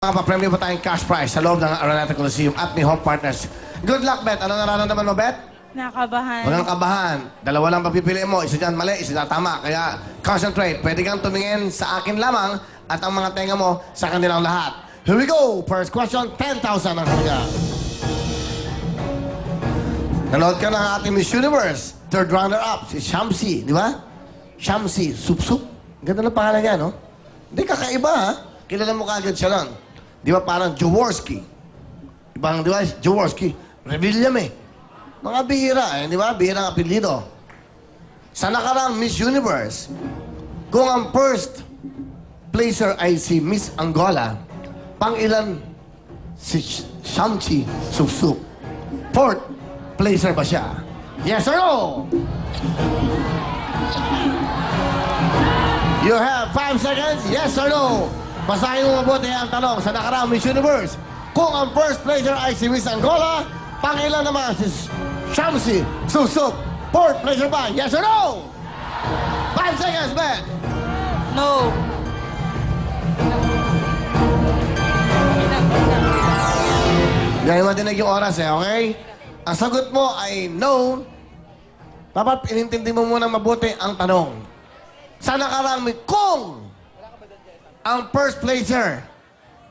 Papremyo pa tayong cash prize sa loob ng Araneta Coliseum at ni Home Partners. Good luck, Bet. Anong nararamdaman mo, Bet? Nakabahan. Huwag kang kabahan. Dalawa lang papipiliin mo. Isa dyan mali, isa dyan tama. Kaya concentrate. Pwede kang tumingin sa akin lamang at ang mga tenga mo sa kanilang lahat. Here we go. First question, 10,000 ang halaga. Nanood ka ng ating Miss Universe. Third runner-up, si Shamsi. Di ba? Shamsi. Sup-sup. Ganda ng pangalan niya, no? Hindi, kakaiba, ha? Kilala mo kagad siya nun. Di ba parang Jaworski? Ibang, di ba? Jaworski. Revillame eh. Mga bihira, eh. Di ba? Bihira ang apelido. Sa nakarang Miss Universe, kung ang first placer ay si Miss Angola, pang-ilan si Shamsi Sup-sup? Fourth placer ba siya? Yes or no? You have 5 seconds. Yes or no? Basahin mo mabuti ang tanong sa nakaraang Miss Universe. Kung ang first placer ay si Miss Angola, pang-ilan naman si Shamsi Sup-sup? Fourth placer ba? Yes or no? 5 seconds, Ben. No. Ganyan matinig yung oras eh, okay? Ang sagot mo ay no. Dapat inintindi mo muna mabuti ang tanong. Sa nakaraang kung ang first placer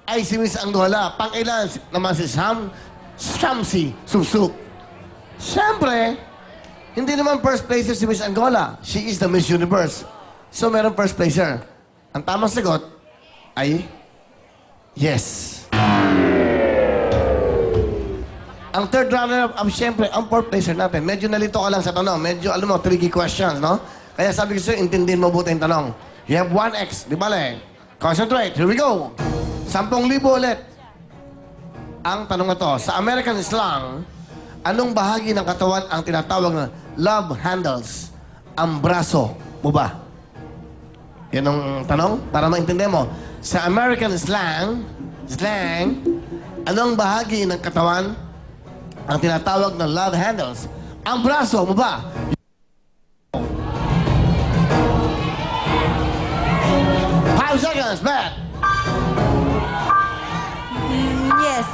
ay si Miss Angola, pang-ilan naman si Shamsi Sup-sup? Siyempre, hindi naman first placer si Miss Angola. She is the Miss Universe. So, meron first placer. Ang tamang sagot ay yes. Ang third runner-up, siyempre, ang fourth placer natin. Medyo nalito ka lang sa tanong. Medyo, alam mo, tricky questions, no? Kaya sabi ko sa'yo, intindihin mo buti yung tanong. You have 1x, di ba, le? Concentrate. Here we go. 10,000 ulit. Ang tanong na to, sa American slang, anong bahagi ng katawan ang tinatawag na love handles? Ang braso mo ba? Yan ang tanong, para maintindihan mo. Sa American slang, anong bahagi ng katawan ang tinatawag na love handles? Ang braso mo ba? Seconds, Matt. Yes.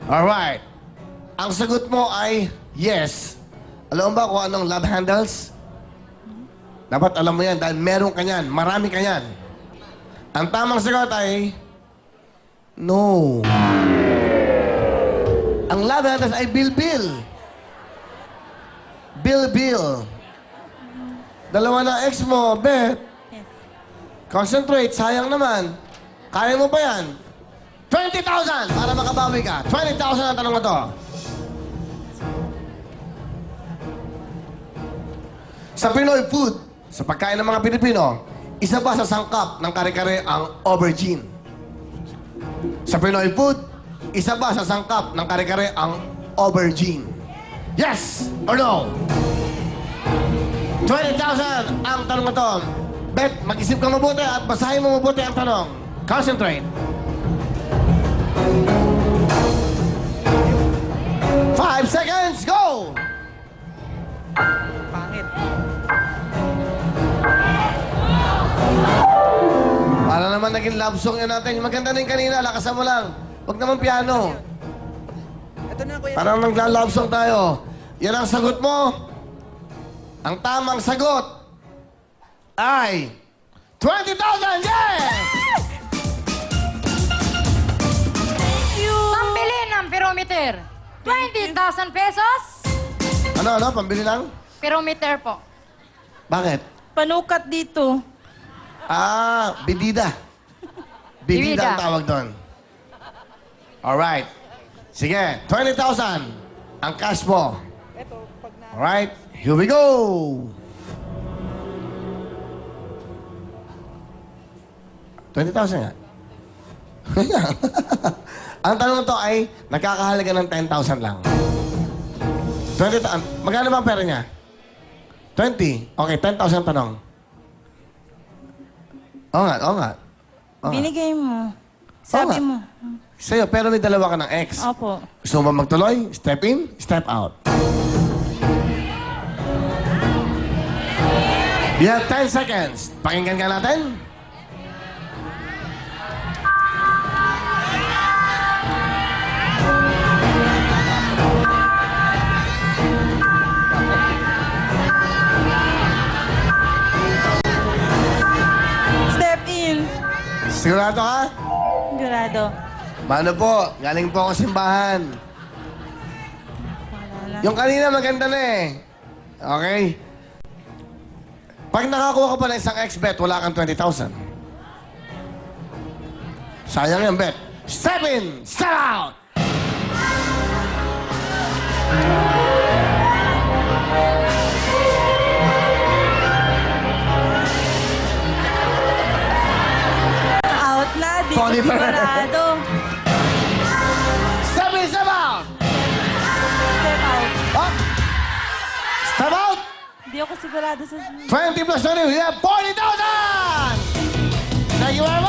Alright. Ang sagot mo ay yes. Alam mo ba kung anong love handles? Dapat alam mo yan dahil meron ka yan. Marami ka yan. Ang tamang sagot ay no. Ang love handles ay Bill. Bill. Dalawa na ex mo, Bet. Yes. Concentrate, sayang naman. Kaya mo ba yan? 20,000 para makabawi ka. 20,000 ang tanong na to. Sa Pinoy food, sa pagkain ng mga Pilipino, isa ba sa sangkap ng kare-kare ang aubergine? Sa Pinoy food, isa ba sa sangkap ng kare-kare ang aubergine? Yes or no? 20,000 ang tanong na to. Bet, mag-isip ka mabuti at basahin mo mabuti ang tanong. Concentrate. 5 seconds, go! Pangit. Para naman naging love song yan natin. Maganda na yung kanina, lakasan mo lang. Huwag naman piano. Ito na, kuya. Parang nagla-love song tayo. Yan ang sagot mo. Ang tamang sagot ay 20,000! Yeah! Thank you. Pambili ng pyrometer. 20,000 pesos. Ano? Pambili ng? Pyrometer po. Bakit? Panukat dito. Bidida. Bidida ang tawag doon. Alright. Sige, 20,000 ang cash mo. Alright, here we go. 20,000 nga. Ang tanong to ay nakakahalaga ng 10,000 lang. 20,000. Magkano ba ang pera niya? 20. Okay, 10,000 tanong. Oo nga. Binigay mo. Sabi mo. Sa'yo, pero may dalawa ka ng ex. Opo. Gusto mo ba magtuloy? Step in, step out. You have 10 seconds. Pakinggan ka natin. Sigurado ka? Sigurado. Mano po, galing po ako simbahan. Wala. Yung kanina maganda na eh. Okay? Pag nakakuha ka pa ng isang X-bet, wala kang 20,000. Sayang yung bet. Step in! Step out! Out na. Di ko Tony Ferrer. sigurado. Step in! Step out! Step out. Up! Step out! Di ako sigurado sa... 20 plus 20, we have 40,000! Thank you very